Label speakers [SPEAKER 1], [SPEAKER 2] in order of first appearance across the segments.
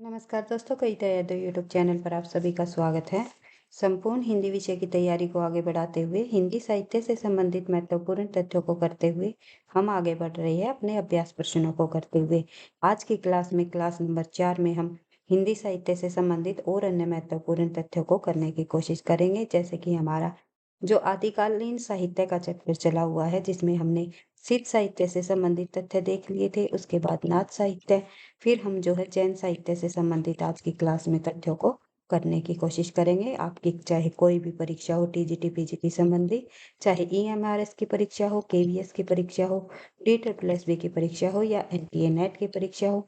[SPEAKER 1] नमस्कार दोस्तों, कविता Yadav YouTube channel पर आप सभी का स्वागत है। संपूर्ण हिंदी विषय की तैयारी को आगे बढ़ाते हुए हिंदी साहित्य से संबंधित महत्वपूर्ण तथ्यों को करते हुए हम आगे बढ़ रहे हैं अपने अभ्यास प्रश्नों को करते हुए। आज की क्लास में क्लास नंबर 4 में हम हिंदी साहित्य से संबंधित और अन्य महत्वपूर्ण तथ्यों को करने की कोशिश करेंगे, जैसे कि हमारा जो आदिकालीन साहित्य का चैप्टर चला हुआ है, जिसमें हमने सिद्ध साहित्य से संबंधित तथ्य देख लिए थे। उसके बाद नाथ साहित्य, फिर हम जो है जैन साहित्य से संबंधित आज की क्लास में तथ्यों को करने की कोशिश करेंगे। आपकी चाहे कोई भी परीक्षा हो, टीजीटी पीजीटी संबंधी, चाहे ईएमआरएस की परीक्षा हो, केवीएस की परीक्षा हो, DSSB की परीक्षा हो या एनटीए नेट की परीक्षा हो,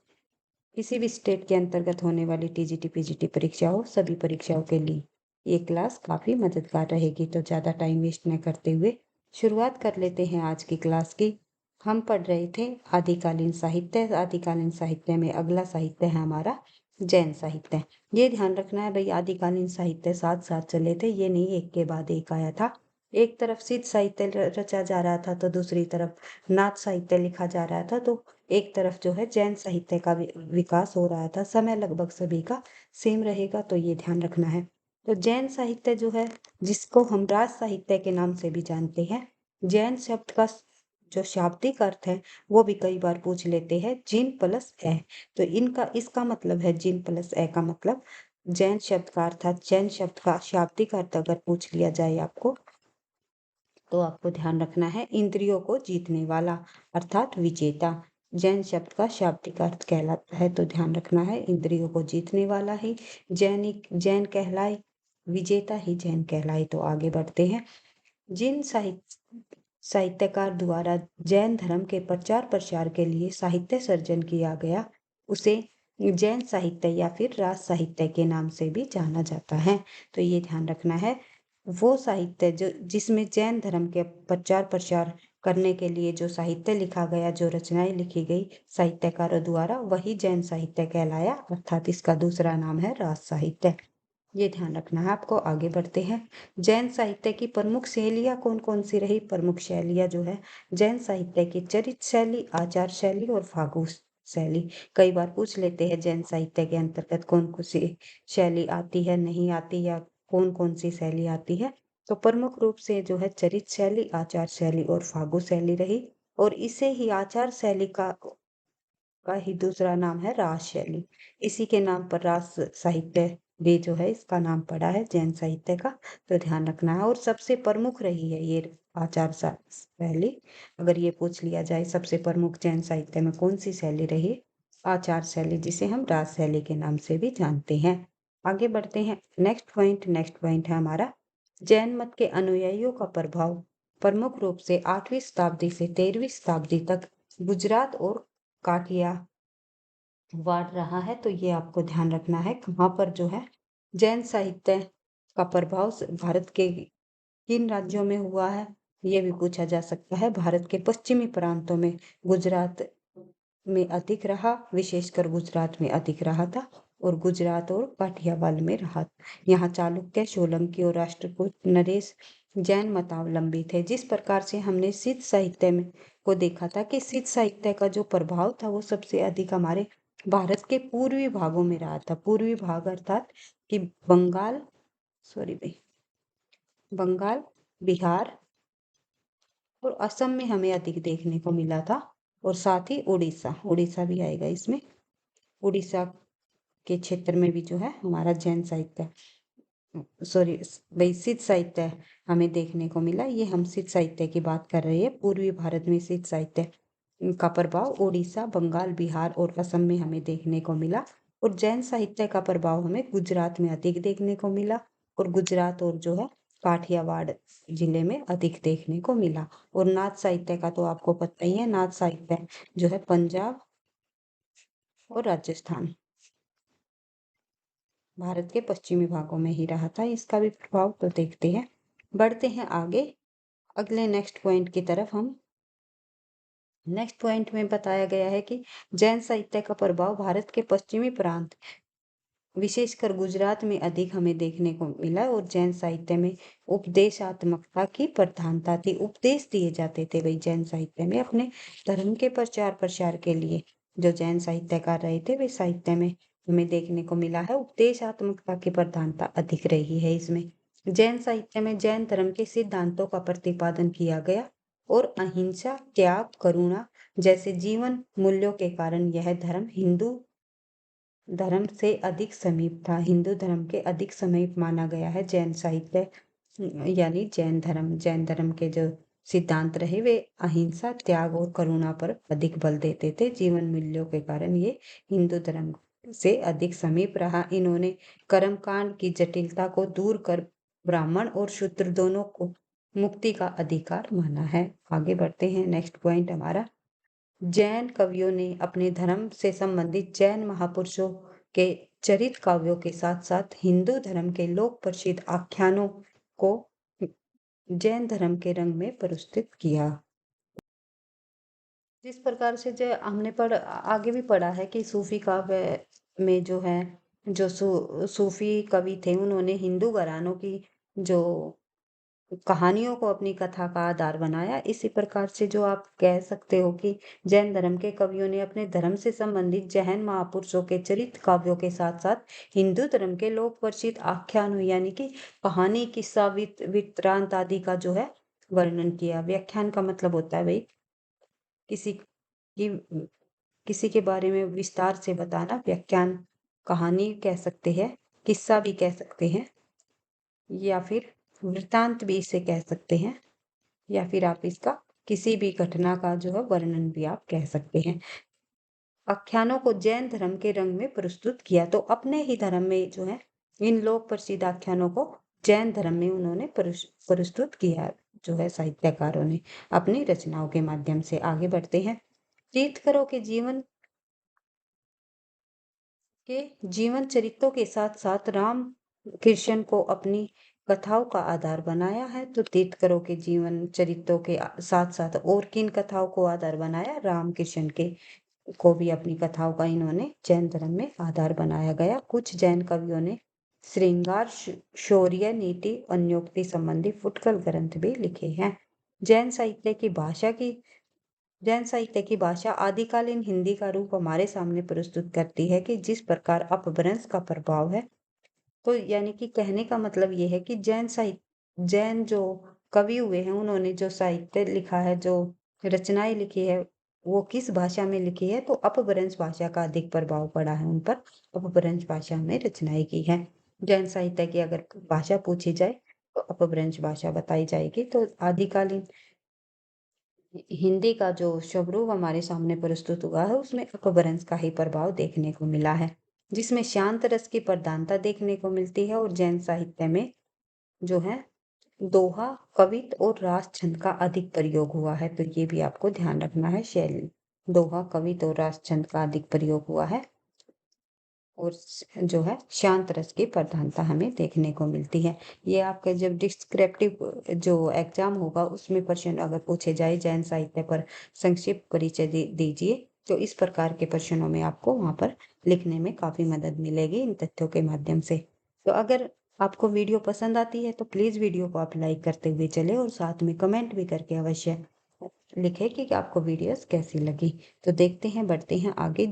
[SPEAKER 1] किसी भी स्टेट के अंतर्गत होने वाली टीजीटी पीजीटी परीक्षा हो, सभी परीक्षाओं के लिए ये क्लास काफी मददगार रहेगी। तो ज्यादा टाइम वेस्ट न करते हुए शुरुआत कर लेते हैं आज की क्लास की। हम पढ़ रहे थे आदिकालीन साहित्य। आदिकालीन साहित्य में अगला साहित्य है हमारा जैन साहित्य। ये ध्यान रखना है भाई, आदिकालीन साहित्य साथ साथ चले थे, ये नहीं एक के बाद एक आया था। एक तरफ सिद्ध साहित्य रचा जा रहा था तो दूसरी तरफ नाथ साहित्य लिखा जा रहा था, तो एक तरफ जो है जैन साहित्य का विकास हो रहा था। समय लगभग सभी का सेम रहेगा, तो ये ध्यान रखना है। तो जैन साहित्य जो है, जिसको हम राज साहित्य के नाम से भी जानते हैं, जैन शब्द का जो शाब्दिक अर्थ है वो भी कई बार पूछ लेते हैं, जिन प्लस ए। तो इनका इसका मतलब है जिन प्लस ए का मतलब जैन शब्द का अर्थात जैन शब्द का शाब्दिक अर्थ अगर पूछ लिया जाए आपको, तो आपको ध्यान रखना है इंद्रियों को जीतने वाला अर्थात विजेता। जैन शब्द का शाब्दिक अर्थ कहलाता है, तो ध्यान रखना है इंद्रियों को जीतने वाला ही जैन कहलाए, विजेता ही जैन कहलाए। तो आगे बढ़ते हैं। जिन साहित्यकार द्वारा जैन धर्म के प्रचार प्रसार के लिए साहित्य सर्जन किया गया, उसे जैन साहित्य या फिर राज साहित्य के नाम से भी जाना जाता है। तो ये ध्यान रखना है, वो साहित्य जो जिसमें जैन धर्म के प्रचार प्रसार करने के लिए जो साहित्य लिखा गया, जो रचनाएं लिखी गई साहित्यकारों द्वारा, वही जैन साहित्य कहलाया, अर्थात इसका दूसरा नाम है राज साहित्य। ये ध्यान रखना है आपको। आगे बढ़ते हैं। जैन साहित्य की प्रमुख शैलियाँ कौन कौन सी रही? प्रमुख शैलियाँ जो है जैन साहित्य की चरित शैली, आचार शैली और फागु शैली। कई बार पूछ लेते हैं जैन साहित्य के अंतर्गत कौन कौन सी शैली आती है, नहीं आती, या कौन कौन सी शैली आती है। तो प्रमुख रूप से जो है चरित शैली, आचार शैली और फागु शैली रही, और इसे ही आचार शैली का ही दूसरा नाम है रास शैली। इसी के नाम पर रास साहित्य भी जो है इसका नाम पड़ा है जैन साहित्य का, तो ध्यान रखना है। और सबसे प्रमुख रही है ये आचार शैली। अगर ये पूछ लिया जाए सबसे प्रमुख जैन साहित्य में कौन सी शैली रही, आचार शैली, जिसे हम रास शैली के नाम से भी जानते हैं। आगे बढ़ते हैं। नेक्स्ट पॉइंट है हमारा जैन मत के अनुयायियों का प्रभाव प्रमुख रूप से 8वीं शताब्दी से 13वीं शताब्दी तक गुजरात और काठिया वाड़ रहा है। तो ये आपको ध्यान रखना है कहाँ पर जो है जैन साहित्य का प्रभाव भारत के किन राज्यों में हुआ है, ये भी पूछा जा सकता है। भारत के पश्चिमी प्रांतों में गुजरात में अधिक रहा, विशेषकर गुजरात में अधिक रहा था, और गुजरात और काठियावाड़ में रहा। यहाँ चालुक्य, सोलंकी और राष्ट्रकूट नरेश जैन मतावलंबी थे। जिस प्रकार से हमने सिद्ध साहित्य में को देखा था कि सिद्ध साहित्य का जो प्रभाव था वो सबसे अधिक हमारे भारत के पूर्वी भागों में रहा था। पूर्वी भाग अर्थात कि बंगाल, बिहार और असम में हमें अधिक देखने को मिला था, और साथ ही उड़ीसा उड़ीसा भी आएगा इसमें। उड़ीसा के क्षेत्र में भी जो है हमारा जैन साहित्य, सॉरी भाई, सिद्ध साहित्य हमें देखने को मिला। ये हम सिद्ध साहित्य की बात कर रहे हैं। पूर्वी भारत में सिद्ध साहित्य का प्रभाव उड़ीसा, बंगाल, बिहार और असम में हमें देखने को मिला, और जैन साहित्य का प्रभाव हमें गुजरात में अधिक देखने को मिला, और गुजरात और जो है काठियावाड़ जिले में अधिक देखने को मिला। और नाथ साहित्य का तो आपको पता ही है, नाथ साहित्य जो है पंजाब और राजस्थान, भारत के पश्चिमी भागों में ही रहा था इसका भी प्रभाव। तो देखते हैं, बढ़ते हैं आगे अगले नेक्स्ट पॉइंट की तरफ। हम नेक्स्ट पॉइंट में बताया गया है कि जैन साहित्य का प्रभाव भारत के पश्चिमी प्रांत, विशेषकर गुजरात में अधिक हमें देखने को मिला, और जैन साहित्य में उपदेशात्मकता की प्रधानता थी। उपदेश दिए जाते थे भाई जैन साहित्य में, अपने धर्म के प्रचार प्रसार के लिए जो जैन साहित्यकार रहे थे वे साहित्य में हमें देखने को मिला है। उपदेशात्मकता की प्रधानता अधिक रही है इसमें। जैन साहित्य में जैन धर्म के सिद्धांतों का प्रतिपादन किया गया और अहिंसा, त्याग, करुणा जैसे जीवन मूल्यों के कारण यह धर्म हिंदू धर्म से अधिक समीप था। हिंदू धर्म के अधिक समीप माना गया है जैन साहित्य, यानी जैन धर्म के जो सिद्धांत रहे वे अहिंसा, त्याग और करुणा पर अधिक बल देते थे। जीवन मूल्यों के कारण ये हिंदू धर्म से अधिक समीप रहा। इन्होंने कर्मकांड की जटिलता को दूर कर ब्राह्मण और शूद्र दोनों को मुक्ति का अधिकार माना है। आगे बढ़ते हैं, नेक्स्ट पॉइंट हमारा, जैन कवियों ने अपने धर्म से संबंधित जैन महापुरुषों के चरित काव्यों के साथ साथ हिंदू धर्म के लोक प्रसिद्ध आख्यानों को जैन धर्म के रंग में प्रस्तुत किया। जिस प्रकार से जो हमने आगे भी पढ़ा है कि सूफी काव्य में जो है, जो सूफी कवि थे उन्होंने हिंदू घरानों की जो कहानियों को अपनी कथा का आधार बनाया। इसी प्रकार से जो आप कह सकते हो कि जैन धर्म के कवियों ने अपने धर्म से संबंधित जैन महापुरुषों के चरित्र काव्यों के साथ साथ हिंदू धर्म के लोक प्रसिद्ध आख्यानों यानी कि कहानी, किस्सा, वृत्तांत आदि का जो है वर्णन किया। व्याख्यान का मतलब होता है भाई किसी की किसी के बारे में विस्तार से बताना। व्याख्यान कहानी कह सकते हैं, किस्सा भी कह सकते हैं, या फिर वृत्तांत भी इसे कह सकते हैं, या फिर आप इसका किसी भी घटना का जो है वर्णन भी आप कह सकते हैं। आख्यानों को जैन धर्म के रंग में प्रस्तुत किया, तो अपने ही धर्म में जो है इन लोक प्रसिद्ध आख्यानों को जैन धर्म में उन्होंने प्रस्तुत किया, जो है साहित्यकारों ने अपनी रचनाओं के माध्यम से। आगे बढ़ते हैं, तीर्थंकरों के जीवन चरित्रों के साथ साथ राम कृष्ण को अपनी कथाओं का आधार बनाया है। तो तीर्थंकरों के जीवन चरित्रों के साथ साथ और किन कथाओं को आधार बनाया? राम कृष्ण के को भी अपनी कथाओं का इन्होंने जैन धर्म में आधार बनाया गया। कुछ जैन कवियों ने श्रृंगार, शौर्य, नीति, अन्योक्ति संबंधी फुटकल ग्रंथ भी लिखे हैं। जैन साहित्य की भाषा आदिकालीन हिंदी का रूप हमारे सामने प्रस्तुत करती है कि जिस प्रकार अपभ्रंश का प्रभाव है। तो यानी कि कहने का मतलब ये है कि जैन जो कवि हुए हैं उन्होंने जो साहित्य लिखा है, जो रचनाएं लिखी है, वो किस भाषा में लिखी है? तो अपभ्रंश भाषा का अधिक प्रभाव पड़ा है उन पर। अपभ्रंश भाषा में रचनाएं की है। जैन साहित्य की अगर भाषा पूछी जाए तो अपभ्रंश भाषा बताई जाएगी। तो आदिकालीन हिंदी का जो स्वरूप हमारे सामने प्रस्तुत हुआ है उसमें अपभ्रंश का ही प्रभाव देखने को मिला है, जिसमें शांत रस की प्रधानता देखने को मिलती है। और जैन साहित्य में जो है दोहा, कवित और रास छंद का अधिक प्रयोग हुआ है। तो ये भी आपको ध्यान रखना है, शैली दोहा, कवित और रास छंद का अधिक प्रयोग हुआ है। और जो है शांत रस की प्रधानता हमें देखने को मिलती है। ये आपका जब डिस्क्रिप्टिव जो एग्जाम होगा उसमें प्रश्न अगर पूछे जाए जैन साहित्य पर संक्षिप्त परिचय दीजिए, तो इस प्रकार के प्रश्नों में आपको वहां पर लिखने में काफी मदद मिलेगी इन तथ्यों के माध्यम से। तो अगर आपको वीडियो पसंद आती है तो प्लीज वीडियो को आप लाइक करते हुए चले और साथ में कमेंट भी करके अवश्य लिखे कि आपको वीडियोस कैसी लगी। तो देखते हैं, बढ़ते हैं आगे।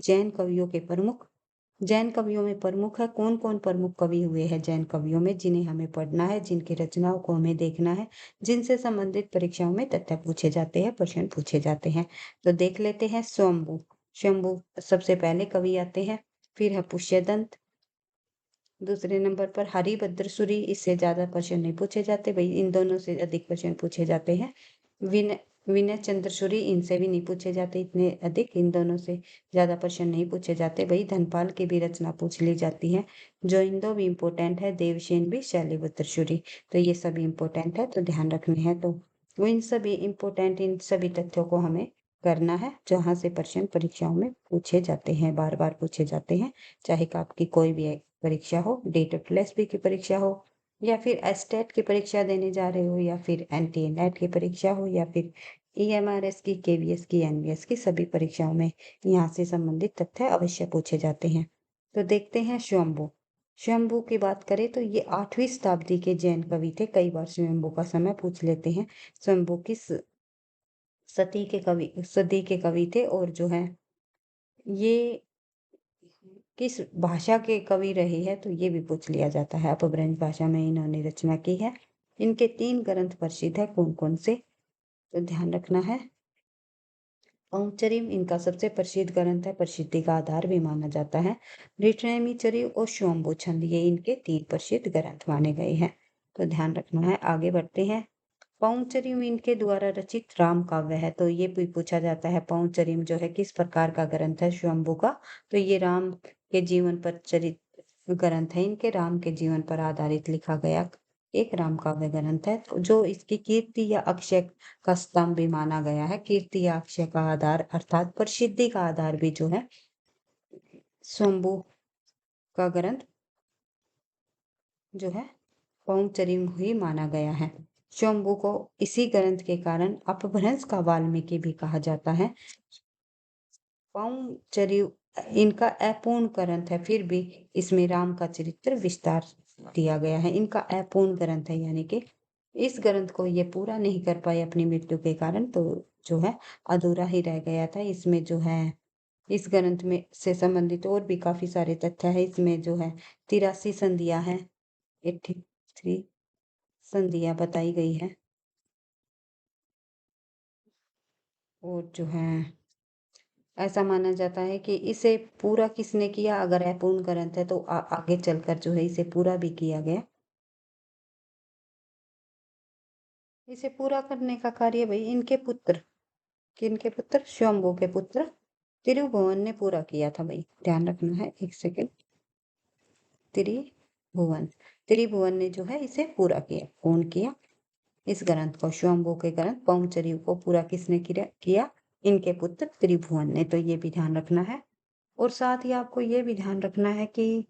[SPEAKER 1] जैन कवियों में प्रमुख है, कौन कौन प्रमुख कवि हुए हैं जैन कवियों में, जिन्हें हमें पढ़ना है, जिनकी रचनाओं को हमें देखना है, जिनसे संबंधित परीक्षाओं में तथ्य पूछे जाते हैं, प्रश्न पूछे जाते हैं। तो देख लेते हैं। स्वयंभू शंभू सबसे पहले कवि आते हैं। फिर है पुष्यदंत, दूसरे नंबर पर हरिभद्र सूरि, इससे ज्यादा प्रश्न नहीं पूछे जाते भाई, इन दोनों से अधिक प्रश्न पूछे जाते हैं। विनय विनय चंद्र सूरि, इनसे भी नहीं पूछे जाते इतने अधिक, इन दोनों से ज्यादा प्रश्न नहीं पूछे जाते भाई। धनपाल की भी रचना पूछ ली जाती है। जोइंदो भी इम्पोर्टेंट है, देवसेन भी, शैलभद्र सूरि, तो ये सभी इम्पोर्टेंट है, तो ध्यान रखने हैं। तो वो इन सभी इम्पोर्टेंट इन सभी तथ्यों को हमें करना है, जहां से प्रश्न परीक्षाओं में पूछे जाते हैं, बार बार पूछे जाते हैं। चाहे आपकी कोई भी परीक्षा हो, डेट ऑफ एसबी की परीक्षा हो, या फिर एस्टेट की परीक्षा देने जा रहे हो, या फिर एनटीए नेट की परीक्षा हो, या फिर ईएमआरएस की, केवीएस की, एनवीएस की, सभी परीक्षाओं में यहाँ से संबंधित तथ्य अवश्य पूछे जाते हैं। तो देखते हैं स्वयंभू। स्वयंभू की बात करें तो ये 8वीं शताब्दी के जैन कवि थे। कई बार स्वयंभू का समय पूछ लेते हैं। स्वयंभू किस सदी के कवि थे, और जो है ये किस भाषा के कवि रहे हैं, तो ये भी पूछ लिया जाता है। अपभ्रंश भाषा में इन्होंने रचना की है। इनके 3 ग्रंथ प्रसिद्ध है, कौन-कौन से? तो ध्यान रखना है। औंचरीम इनका सबसे प्रसिद्ध ग्रंथ है, प्रसिद्धि का आधार भी माना जाता है। ऋटनेमिचरी और स्वयंभू छंद ये इनके 3 प्रसिद्ध ग्रंथ माने गए हैं। तो ध्यान रखना है। आगे बढ़ते हैं। पौंचरीम इनके द्वारा रचित राम काव्य है। तो ये भी पूछा जाता है, पौंचरीम जो है किस प्रकार का ग्रंथ है स्वयंभू का? तो ये राम के जीवन पर चरित ग्रंथ है। इनके राम के जीवन पर आधारित लिखा गया एक राम काव्य ग्रंथ है, तो जो इसकी कीर्ति या अक्षय का स्तंभ भी माना गया है। कीर्ति या अक्षय का आधार अर्थात प्रसिद्धि का आधार भी जो है स्वयंभू का ग्रंथ जो है पौंचरीम ही माना गया है। स्वयंभू को इसी ग्रंथ के कारण अपभ्रंश का वाल्मीकि भी कहा जाता है। पौंचरीम इनका अपूर्ण ग्रंथ है, फिर भी इसमें राम का चरित्र विस्तार दिया गया है। इनका अपूर्ण ग्रंथ है, यानी कि इस ग्रंथ को ये पूरा नहीं कर पाए अपनी मृत्यु के कारण, तो जो है अधूरा ही रह गया था। इसमें जो है इस ग्रंथ में से संबंधित और भी काफी सारे तथ्य है। इसमें जो है 83 संधियां हैं, 83 संधियां बताई गई है। और जो है ऐसा माना जाता है कि इसे पूरा किसने किया? अगर अपूर्ण ग्रंथ है तो आगे चलकर जो है इसे पूरा भी किया गया। इसे पूरा करने का कार्य भाई इनके पुत्र, किनके पुत्र? स्वयंभू के पुत्र त्रिभुवन ने पूरा किया था भाई। ध्यान रखना है, एक सेकेंड। त्रिभुवन त्रिभुवन ने जो है इसे पूरा किया। कौन किया इस ग्रंथ को? स्वयंभू के ग्रंथ पौंचरी को पूरा किसने किया? इनके पुत्र त्रिभुवन ने। तो ये भी ध्यान रखना है। और साथ ही आपको ये भी ध्यान रखना है कि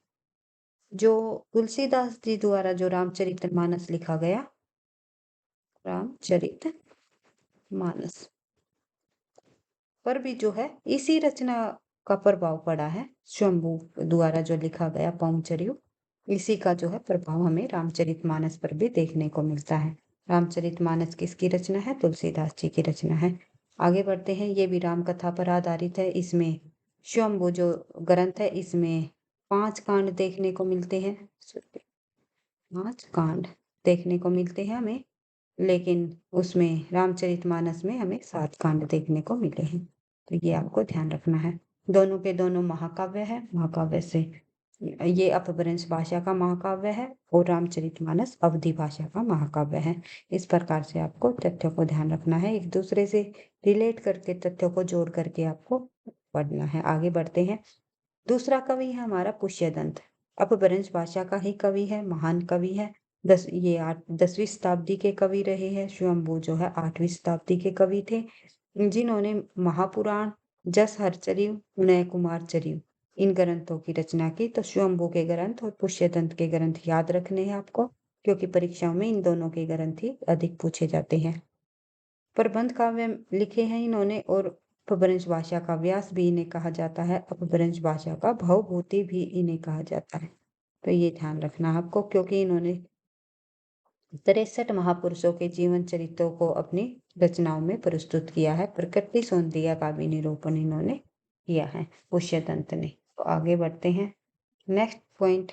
[SPEAKER 1] जो तुलसीदास जी द्वारा जो रामचरितमानस लिखा गया, रामचरितमानस पर भी जो है इसी रचना का प्रभाव पड़ा है। स्वयंभू द्वारा जो लिखा गया पौंचर्यू, इसी का जो है प्रभाव हमें रामचरितमानस पर भी देखने को मिलता है। रामचरितमानस किसकी रचना है? तुलसीदास जी की रचना है। आगे बढ़ते हैं। ये भी राम कथा पर आधारित है। इसमें स्वयंभू जो ग्रंथ है इसमें 5 कांड देखने को मिलते हैं। 5 कांड देखने को मिलते हैं हमें, लेकिन उसमें रामचरितमानस में हमें 7 कांड देखने को मिले हैं। तो ये आपको ध्यान रखना है। दोनों के दोनों महाकाव्य है। महाकाव्य से ये अपभ्रंश भाषा का महाकाव्य है और रामचरितमानस अवधी भाषा का महाकाव्य है। इस प्रकार से आपको तथ्यों को ध्यान रखना है। एक दूसरे से रिलेट करके तथ्यों को जोड़ करके आपको पढ़ना है। आगे बढ़ते हैं। दूसरा कवि है हमारा पुष्यदंत। अपभ्रंश भाषा का ही कवि है, महान कवि है। 10वीं शताब्दी के कवि रहे हैं। स्वयंभू जो है 8वीं शताब्दी के कवि थे, जिन्होंने महापुराण, जस हरचरिऊ, उदय कुमार चरिऊ इन ग्रंथों की रचना की। तो स्वयंभू के ग्रंथ और पुष्यदंत के ग्रंथ याद रखने हैं आपको, क्योंकि परीक्षाओं में इन दोनों के ग्रंथ ही अधिक पूछे जाते हैं। प्रबंध काव्य लिखे हैं इन्होंने और अपभ्रंश भाषा का व्यास भी इन्हें कहा जाता है। अपभ्रंश भाषा का भवभूति भी इन्हें कहा जाता है। तो ये ध्यान रखना आपको, क्योंकि इन्होंने 63 महापुरुषों के जीवन चरित्रों को अपनी रचनाओं में प्रस्तुत किया है। प्रकृति सौंदर्य का भी निरूपण इन्होंने किया है पुष्यदंत ने। तो आगे बढ़ते हैं। Next point.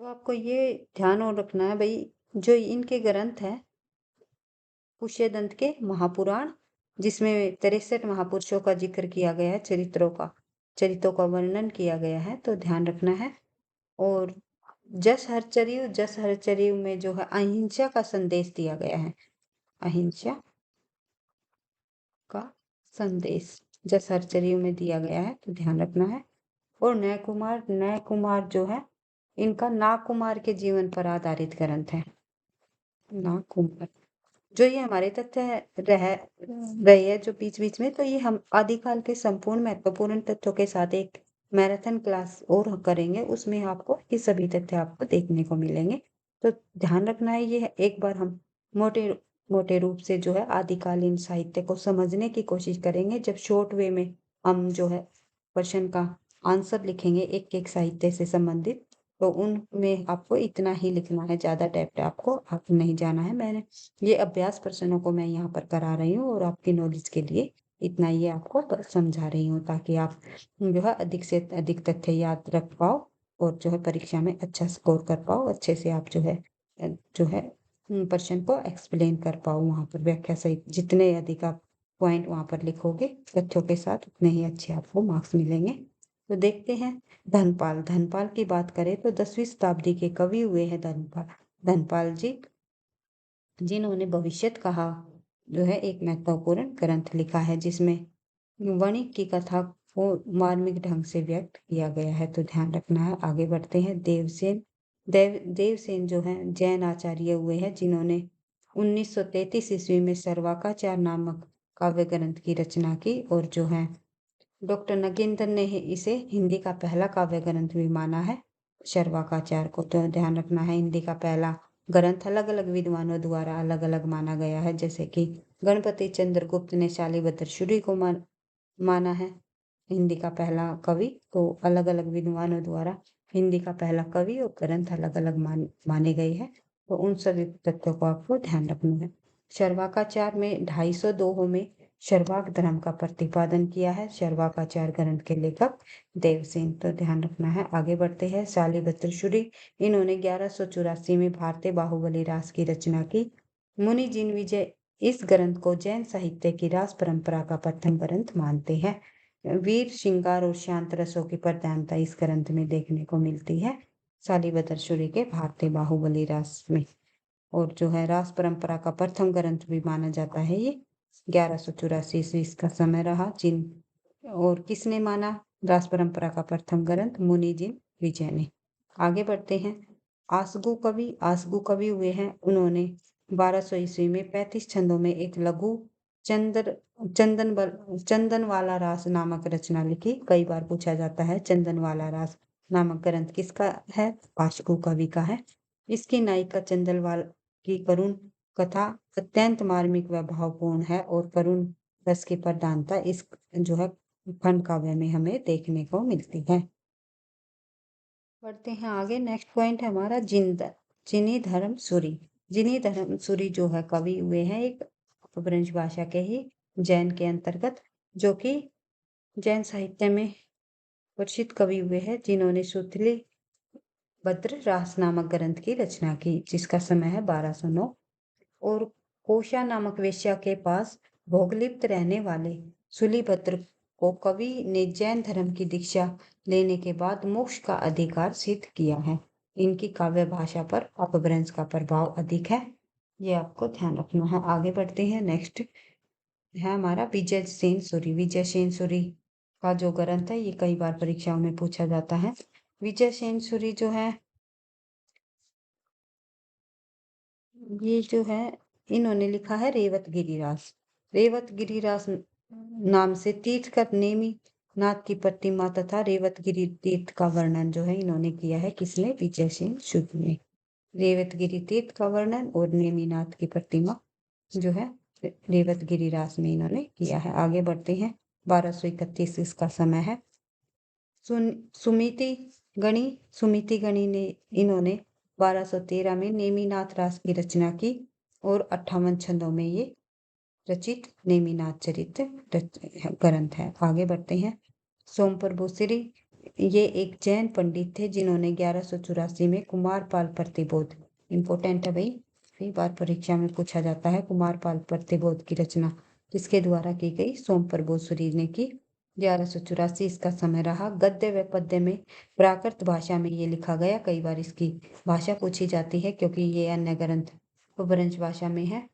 [SPEAKER 1] तो आपको ये ध्यान और रखना है भाई, जो इनके ग्रंथ है पुष्यदंत के महापुराण, जिसमें 63 महापुरुषों का जिक्र किया गया है, चरित्रों का वर्णन किया गया है। तो ध्यान रखना है। और जस हरचरिऊ में जो है अहिंसा का संदेश दिया गया है। अहिंसा का संदेश जस हरचरिऊ में दिया गया है, तो ध्यान रखना है। और नय कुमार जो है इनका नागकुमार के जीवन पर आधारित ग्रंथ है। नागकुमार जो ये हमारे तथ्य रहे हैं जो बीच बीच में, तो ये हम आदिकाल के संपूर्ण महत्वपूर्ण तथ्यों के साथ एक मैराथन क्लास और करेंगे। उसमें आपको ये सभी तथ्य आपको देखने को मिलेंगे। तो ध्यान रखना है, ये एक बार हम मोटे मोटे रूप से जो है आदिकालीन साहित्य को समझने की कोशिश करेंगे। जब शॉर्ट वे में हम जो है क्वेश्चन का आंसर लिखेंगे एक एक साहित्य से संबंधित, तो उनमें आपको इतना ही लिखना है, ज़्यादा डेप्थ आपको नहीं जाना है। मैंने ये अभ्यास प्रश्नों को मैं यहाँ पर करा रही हूँ और आपकी नॉलेज के लिए इतना ये आपको समझा रही हूँ, ताकि आप जो है अधिक से अधिक तथ्य याद रख पाओ और जो है परीक्षा में अच्छा स्कोर कर पाओ। अच्छे से आप जो है प्रश्न को एक्सप्लेन कर पाओ, वहाँ पर व्याख्या सहित जितने अधिक आप पॉइंट वहाँ पर लिखोगे तथ्यों के साथ, उतने ही अच्छे आपको मार्क्स मिलेंगे। तो देखते हैं धनपाल। धनपाल की बात करें तो 10वीं शताब्दी के कवि हुए हैं धनपाल। धनपाल जी, जिन्होंने भविष्यत कहा जो है एक महत्वपूर्ण ग्रंथ लिखा है, जिसमें वणिक की कथा को मार्मिक ढंग से व्यक्त किया गया है। तो ध्यान रखना है। आगे बढ़ते हैं। देवसेन जो है जैन आचार्य हुए हैं, जिन्होंने 1933 ईस्वी में सर्वाकाचार नामक काव्य ग्रंथ की रचना की, और जो है डॉक्टर नगेंद्र ने इसे हिंदी का पहला काव्य ग्रंथ भी माना है, सर्वाकाचार को। तो ध्यान रखना है, हिंदी का पहला ग्रंथ अलग अलग विद्वानों द्वारा अलग अलग माना गया है। जैसे कि गणपति चंद्रगुप्त ने शालिभद्र शुरी को माना है हिंदी का पहला कवि। तो अलग अलग विद्वानों द्वारा हिंदी का पहला कवि और ग्रंथ अलग अलग माने गए हैं। तो उन सभी तथ्यों को आपको ध्यान रखना है। सर्वाकाचार में 250 दोहों में सर्वाक धर्म का प्रतिपादन किया है सर्वाकाचार ग्रंथ के लेखक देवसेन। तो ध्यान रखना है। आगे बढ़ते हैं। शालिभद्र शुरी, इन्होंने 1184 में भारतीय बाहुबली रास की रचना की। मुनि जिन विजय इस ग्रंथ को जैन साहित्य की रास परंपरा का प्रथम ग्रंथ मानते हैं। वीर श्रृंगार और शांत रसों की प्रधानता इस ग्रंथ में देखने को मिलती है, शालिभद्र शुरी के भारतीय बाहुबली रास में। और जो है रास परंपरा का प्रथम ग्रंथ भी माना जाता है ये। 1184 ईस्वी इसका समय रहा। और किसने माना रास परंपरा का प्रथम ग्रंथ? मुनि जिन विजय ने। आगे बढ़ते हैं। आसगु कवि हुए हैं, उन्होंने 1200 ईस्वी में 35 छंदों में एक लघु चंदन वाला रास नामक रचना लिखी। कई बार पूछा जाता है चंदन वाला रास नामक ग्रंथ किसका है? आसगु कवि का है। इसकी नायिका चंदनवाल की करुण कथा अत्यंत मार्मिक व भावपूर्ण है, और करुण रस की प्रधानता इस जो है खंड काव्य में हमें देखने को मिलती है। बढ़ते हैं आगे। नेक्स्ट पॉइंट है हमारा जिनी धर्म सूरी। जिनी धर्म सूरी जो है कवि हुए हैं एक अपभ्रंश भाषा के ही जैन के अंतर्गत, जो कि जैन साहित्य में प्रसिद्ध कवि हुए हैं, जिन्होंने सुतली भद्र रास नामक ग्रंथ की रचना की, जिसका समय है 1209। और कोशा नामक वेश्या के पास भोगलिप्त रहने वाले सुलीभद्र को कवि ने जैन धर्म की दीक्षा लेने के बाद मोक्ष का अधिकार सिद्ध किया है। इनकी काव्य भाषा पर अपभ्रंश का प्रभाव अधिक है, ये आपको ध्यान रखना है। आगे बढ़ते हैं। नेक्स्ट है हमारा विजय सेन सूरी। विजय सेन सूरी का जो ग्रंथ है ये कई बार परीक्षाओं में पूछा जाता है। विजय सेन सूरी जो है ये जो है इन्होंने लिखा है रेवत गिरिरास। रेवत गिरिरास नाम से तीर्थ का नेमी नाथ की प्रतिमा तथा रेवत गिरी तीर्थ का वर्णन जो है इन्होंने किया है। किसने? विजय सिंह शुद्ध ने। रेवत गिरी तीर्थ का वर्णन और नेमीनाथ की प्रतिमा जो है रेवत गिरिरास में इन्होंने किया है। आगे बढ़ते हैं। 1231 इसका समय है। सुमिति गणी ने इन्होंने 1213 में नेमिनाथ रास की रचना की, और 58 छंदों में ये रचित नेमिनाथ चरित्र ग्रंथ है। आगे बढ़ते हैं। सोमप्रभु श्री, ये एक जैन पंडित थे, जिन्होंने 1184 में कुमारपाल प्रतिबोध, इंपॉर्टेंट है भाई, कई बार परीक्षा में पूछा जाता है, कुमारपाल प्रतिबोध की रचना किसके द्वारा की गई? सोमप्रभु सूरी ने की। 1184 इसका समय रहा। गद्य व पद्य में प्राकृत भाषा में ये लिखा गया। कई बार इसकी भाषा पूछी जाती है, क्योंकि ये अन्य ग्रंथ अपभ्रंश भाषा में है।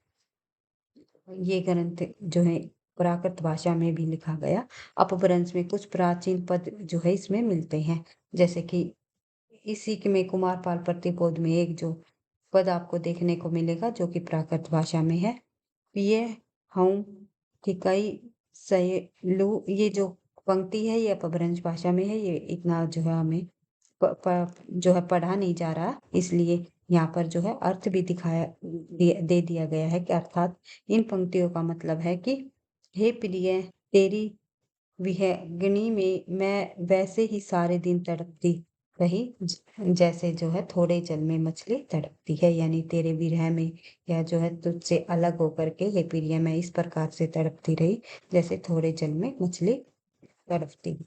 [SPEAKER 1] ये ग्रंथ जो है प्राकृत भाषा में भी लिखा गया। अपभ्रंश में कुछ प्राचीन पद जो है इसमें मिलते हैं, जैसे कि इसी में कुमारपाल प्रतिबोध में एक जो पद आपको देखने को मिलेगा जो कि प्राकृत भाषा में है। ये हूँ कि कई सहेलू, ये जो पंक्ति है ये अपभ्रंश भाषा में है। ये इतना जो है हमें जो है पढ़ा नहीं जा रहा, इसलिए यहाँ पर जो है अर्थ भी दे दिया गया है कि अर्थात इन पंक्तियों का मतलब है कि हे प्रिय, तेरी विहंगनी में मैं वैसे ही सारे दिन तड़पती कही जैसे जो है थोड़े जल में मछली तड़पती है, यानी तेरे विरह में या जो है तुझसे अलग होकर के हे प्रिय मैं इस प्रकार से तड़पती रही जैसे थोड़े जल में मछली तड़पती।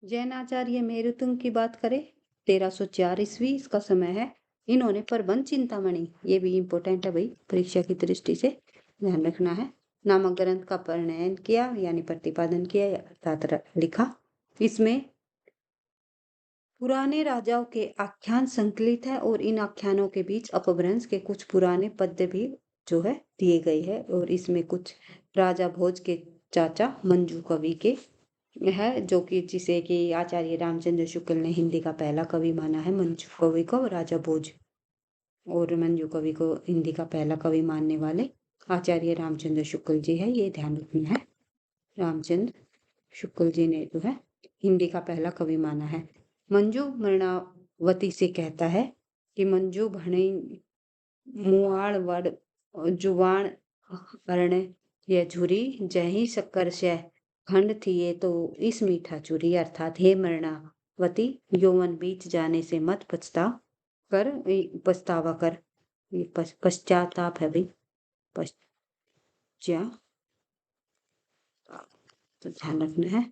[SPEAKER 1] जैन आचार्य मेरुतुंग की बात करें, 1304 ईस्वी इसका समय है। इन्होंने प्रबंध चिंतामणि, ये भी इम्पोर्टेंट है भाई परीक्षा की दृष्टि से ध्यान रखना है, नामक ग्रंथ का प्रणयन किया यानी प्रतिपादन किया अर्थात लिखा। इसमें पुराने राजाओं के आख्यान संकलित है और इन आख्यानों के बीच अपभ्रंश के कुछ पुराने पद्य भी जो है दिए गए हैं, और इसमें कुछ राजा भोज के चाचा मंजू कवि के है, जो कि जिसे कि आचार्य रामचंद्र शुक्ल ने हिंदी का पहला कवि माना है। मंजू कवि को राजा भोज और मंजू कवि को हिंदी का पहला कवि मानने वाले आचार्य रामचंद्र शुक्ल जी है, ये ध्यान रखना है। रामचंद्र शुक्ल जी ने जो है हिंदी का पहला कवि माना है। मंजू मृणावती से कहता है कि मंजू भणे मुआड़ वड़ जुवाण अर्ण ये झुरी जही शक्कर से खंड थी ये तो इस मीठा चूरी, अर्थात हे मृणावती यौवन बीच जाने से मत पछतावा कर, ये पश्चाताप है भाई, पश्चा तो ध्यान रखना है।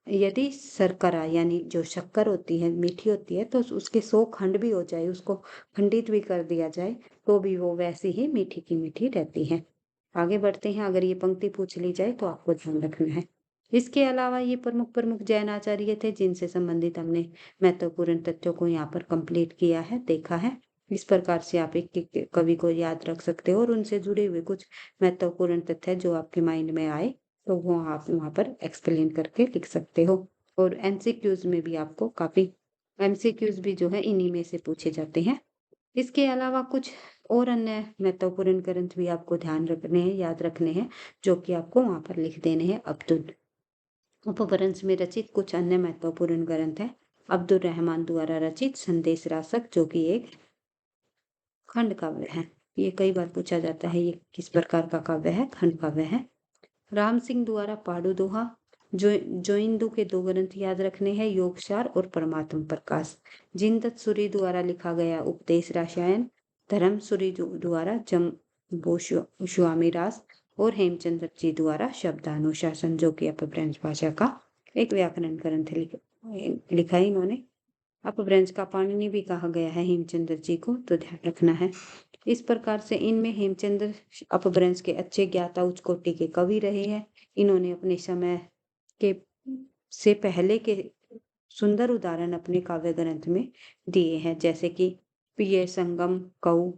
[SPEAKER 1] यदि शर्करा यानी जो शक्कर होती है मीठी होती है तो उसके 100 खंड भी हो जाए, उसको खंडित भी कर दिया जाए तो भी वो वैसी ही मीठी की मीठी रहती है। आगे बढ़ते हैं, अगर ये पंक्ति पूछ ली जाए तो आपको ध्यान रखना है। इसके अलावा ये प्रमुख प्रमुख जैन आचार्य थे जिनसे संबंधित हमने महत्वपूर्ण तथ्यों को यहाँ पर कंप्लीट किया है, देखा है। इस प्रकार से आप एक कवि को याद रख सकते हो और उनसे जुड़े हुए कुछ महत्वपूर्ण तथ्य जो आपके माइंड में आए तो वो आप वहाँ पर एक्सप्लेन करके लिख सकते हो। और एमसीक्यूज में भी आपको काफी एमसीक्यूज भी जो है इन्हीं में से पूछे जाते हैं। इसके अलावा कुछ और अन्य महत्वपूर्ण ग्रंथ भी आपको ध्यान रखने हैं, याद रखने हैं, जो कि आपको वहां पर लिख देने हैं। अब्दुल उपवंश में रचित कुछ अन्य महत्वपूर्ण ग्रंथ है। अब्दुल रहमान द्वारा रचित संदेश रासक, जो कि एक खंड काव्य है। ये कई बार पूछा जाता है ये किस प्रकार का काव्य है, खंड काव्य है। राम सिंह द्वारा पाड़ू दोहा, जो इंदु के 2 ग्रंथ याद रखने हैं, योगसार और परमात्म प्रकाश। जिनदत्त सूरी द्वारा लिखा गया उपदेश रासायन, धर्म सूरी द्वारा जम्बो स्वामी रास और हेमचंद्र जी द्वारा शब्दानुशासन, जो कि अपभ्रंश भाषा का एक व्याकरण ग्रंथ लिखा है इन्होंने। अपभ्रंश का पाणिनि भी कहा गया है हेमचंद्र जी को, तो ध्यान रखना है। इस प्रकार से इनमें हेमचंद्र अपभ्रंश के अच्छे ज्ञाता उच्च कोटि के कवि रहे हैं। इन्होंने अपने समय के से पहले के सुंदर उदाहरण अपने काव्य ग्रंथ में दिए हैं, जैसे कि पिय संगम कऊ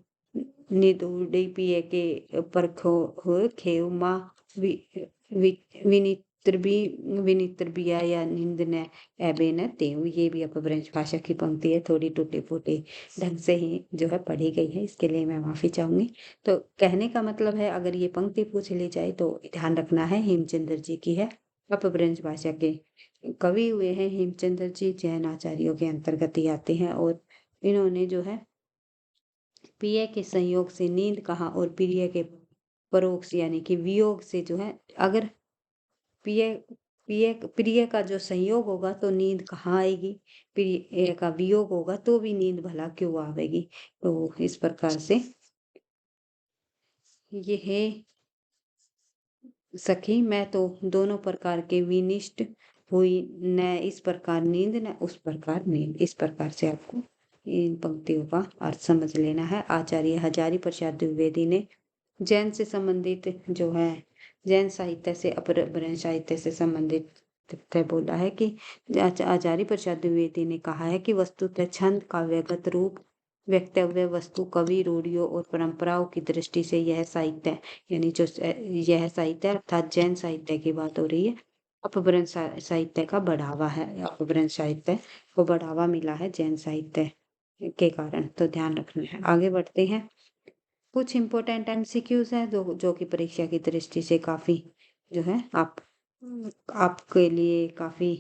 [SPEAKER 1] निदुड़ी पिय के परखो हो खेव माँ विनित्र बिया या निंद न एबे न तेव, ये भी अपभ्रंश भाषा की पंक्ति है, थोड़ी टूटे फूटे ढंग से ही जो है पढ़ी गई है, इसके लिए मैं माफी चाहूंगी। तो कहने का मतलब है अगर ये पंक्ति पूछ ली जाए तो ध्यान रखना है हेमचंद्र जी की है, अपभ्रंश भाषा के कवि हुए हैं हेमचंद्र जी, जैन आचार्यों के अंतर्गत ही आते हैं। और इन्होंने जो है प्रिय के संयोग से नींद कहा और प्रिय के परोक्ष यानी कि वियोग से जो है, अगर प्रिय प्रिय प्रिय का जो संयोग होगा तो नींद कहाँ आएगी, प्रिय का वियोग होगा तो भी नींद भला क्यों आवेगी। तो इस प्रकार से ये है सखी मैं तो दोनों प्रकार के विनिष्ट हुई, न इस प्रकार नींद न उस प्रकार नींद। इस प्रकार से आपको इन पंक्तियों का अर्थ समझ लेना है। आचार्य हजारी प्रसाद द्विवेदी ने जैन से संबंधित जो है जैन साहित्य से अपभ्रंश साहित्य से संबंधित तथ्य बोला है कि आचार्य प्रसाद द्विवेदी ने कहा है कि वस्तुतः छंद काव्यगत रूप वक्तव्य वस्तु कवि रूढ़ियों और परंपराओं की दृष्टि से यह साहित्य यानी जो यह साहित्य अर्थात जैन साहित्य की बात हो रही है, अपभ्रंश साहित्य का बढ़ावा है। अपभ्रंश साहित्य को बढ़ावा मिला है जैन साहित्य के कारण, तो ध्यान रखना है। आगे बढ़ते हैं, कुछ इंपॉर्टेंट एमसीक्यूज हैं जो कि परीक्षा की दृष्टि से काफी जो है आपके लिए काफी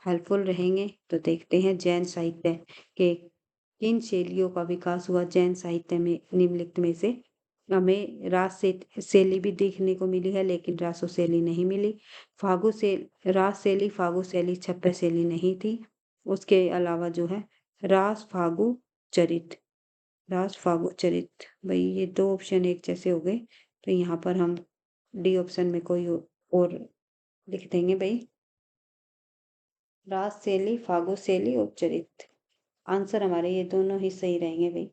[SPEAKER 1] हेल्पफुल रहेंगे। तो देखते हैं जैन साहित्य के किन शैलियों का विकास हुआ जैन साहित्य में निम्नलिखित में से हमें रास शैली भी देखने को मिली है, लेकिन रासो शैली नहीं मिली। रास शैली, फागु शैली, छप्पर शैली नहीं थी। उसके अलावा जो है रास फागु चरित, रास फागु चरित, भाई ये 2 ऑप्शन एक जैसे हो गए, तो यहाँ पर हम डी ऑप्शन में कोई और लिख देंगे भाई, रास शैली, फागु शैली और चरित। आंसर हमारे ये दोनों ही सही रहेंगे भाई।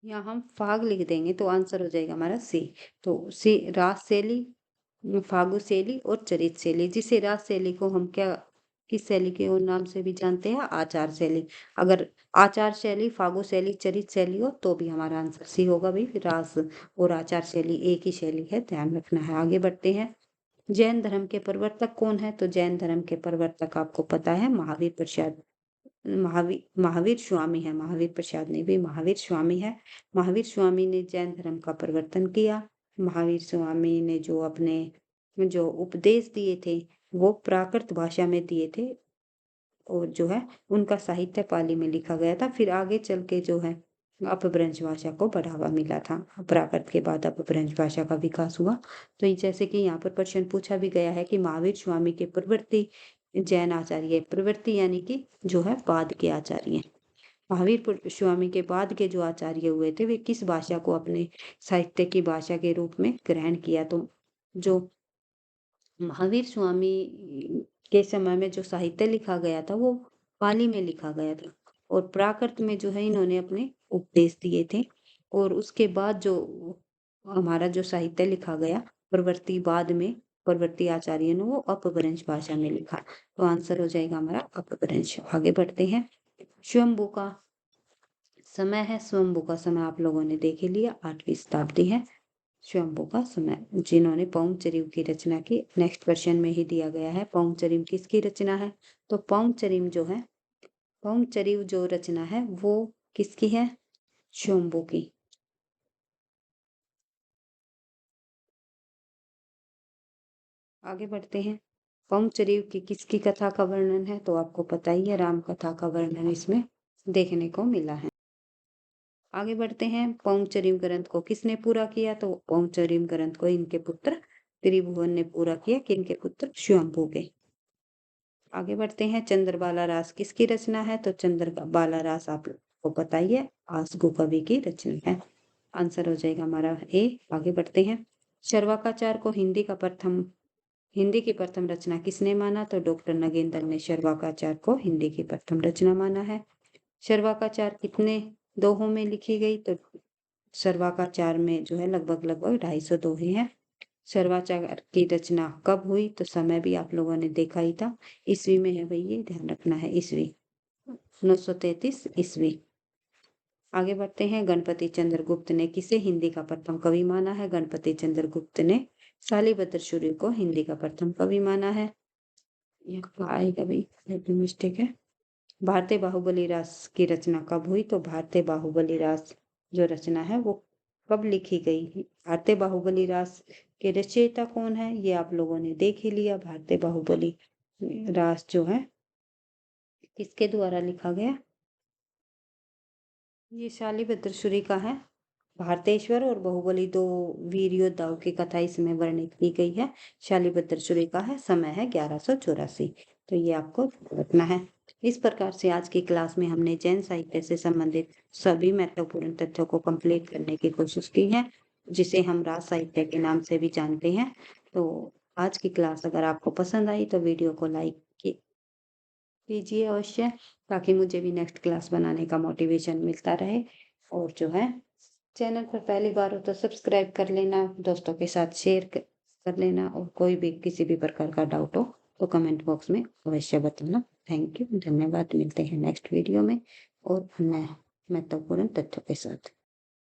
[SPEAKER 1] यहाँ हम फाग लिख देंगे तो आंसर हो जाएगा हमारा सी। तो सी, रास शैली, फागु शैली और चरित शैली, जिसे रास शैली को हम क्या, किस शैली के और नाम से भी जानते हैं, आचार शैली। अगर आचार शैली, फागु शैली, चरित शैली हो तो भी हमारा आंसर सी होगा भाई। रास और आचार शैली एक ही शैली है, ध्यान रखना है। आगे बढ़ते हैं। जैन धर्म के प्रवर्तक कौन है? तो जैन धर्म के प्रवर्तक आपको पता है महावीर प्रसाद, महावीर स्वामी है। महावीर प्रसाद नहीं भी, महावीर स्वामी है। महावीर स्वामी ने जैन धर्म का प्रवर्तन किया। महावीर स्वामी ने जो अपने जो उपदेश दिए थे वो प्राकृत भाषा में दिए थे, और जो है उनका साहित्य पाली में लिखा गया था। फिर आगे चल के जो है अपभ्रंश भाषा को बढ़ावा मिला था। प्राकृत के बाद अपभ्रंश भाषा का विकास हुआ। तो जैसे कि यहाँ पर प्रश्न पूछा भी गया है कि महावीर स्वामी के प्रवृत्ति जैन आचार्य, प्रवृत्ति यानी कि जो है बाद के आचार्य, महावीर स्वामी के बाद के जो आचार्य हुए थे वे किस भाषा को अपने साहित्य की भाषा के रूप में ग्रहण किया? तो जो महावीर स्वामी के समय में जो साहित्य लिखा गया था वो पाली में लिखा गया था, और प्राकृत में जो है इन्होंने अपने उपदेश दिए थे। और उसके बाद जो हमारा जो साहित्य लिखा गया प्रवृत्ति बाद में, प्रवृत्ति आचार्य ने वो अपभ्रंश भाषा में लिखा। तो आंसर हो जाएगा हमारा अपभ्रंश। आगे बढ़ते हैं। स्वयंभू का समय है, स्वयंभू का समय आप लोगों ने देख ही लिया, 8वीं शताब्दी है स्वयंभू का समय। जिन्होंने पौंचरीव की रचना की, नेक्स्ट क्वेश्चन में ही दिया गया है पौंचरीव किसकी रचना है? तो पौंचरीव जो है, पौंचरीव जो रचना है वो किसकी है? स्वयंभू की। आगे बढ़ते हैं। पौंचरीव की किसकी कथा का वर्णन है? तो आपको पता ही है, राम कथा का वर्णन इसमें देखने को मिला है। आगे बढ़ते हैं। पौंचरीव ग्रंथ को किसने पूरा किया? तो पौंचरीव ग्रंथ को इनके पुत्र त्रिभुवन ने पूरा किया। किनके पुत्र? स्वयंभू के। आगे बढ़ते हैं। चंद्रबाला रास किसकी रचना है? तो चंद्रबाला रास आपको पता ही है, आसगु कवि की रचना है। आंसर हो जाएगा हमारा ए। आगे बढ़ते हैं। शर्वाकाचार को हिंदी की प्रथम रचना किसने माना? तो डॉक्टर नगेंद्र ने शर्वाकाचार को हिंदी की प्रथम रचना माना है। शर्वाकाचार कितने दोहों में लिखी गई? तो शर्वाकाचार में जो है लगभग 250 दोहे हैं। शर्वाचार की रचना कब हुई? तो समय भी आप लोगों ने देखा ही था, ईस्वी में है भाई, ये ध्यान रखना है, ईस्वी 933 ईस्वी। आगे बढ़ते हैं। गणपति चंद्रगुप्त ने किसे हिंदी का प्रथम कवि माना है? गणपति चंद्रगुप्त ने शालिभद्र सूर्य को हिंदी का प्रथम कवि माना है। यह आएगा भाई, मिस्टेक है। भारतीय बाहुबली रास की रचना कब हुई? तो भारतीय बाहुबली रास जो रचना है वो कब लिखी गई? भारतीय बाहुबली रास के रचयिता कौन है? ये आप लोगों ने देख ही लिया। भारतीय बाहुबली रास जो है किसके द्वारा लिखा गया? ये शालिभद्र सूरी का है। भारतेश्वर और बाहुबली 2 वीर योद्धाओं की कथा इसमें वर्णित की गई है। शालिभद्र सूरी का है। समय है 1184। तो ये आपको रखना है। इस प्रकार से आज की क्लास में हमने जैन साहित्य से संबंधित सभी महत्वपूर्ण तथ्यों को कंप्लीट करने की कोशिश की है, जिसे हम राज साहित्य के नाम से भी जानते हैं। तो आज की क्लास अगर आपको पसंद आई तो वीडियो को लाइक कीजिए अवश्य, ताकि मुझे भी नेक्स्ट क्लास बनाने का मोटिवेशन मिलता रहे। और जो है चैनल पर पहली बार हो तो सब्सक्राइब कर लेना, दोस्तों के साथ शेयर कर लेना, और कोई भी किसी भी प्रकार का डाउट हो तो कमेंट बॉक्स में अवश्य बताना। थैंक यू, धन्यवाद। मिलते हैं नेक्स्ट वीडियो में और अन्य महत्वपूर्ण तथ्यों के साथ।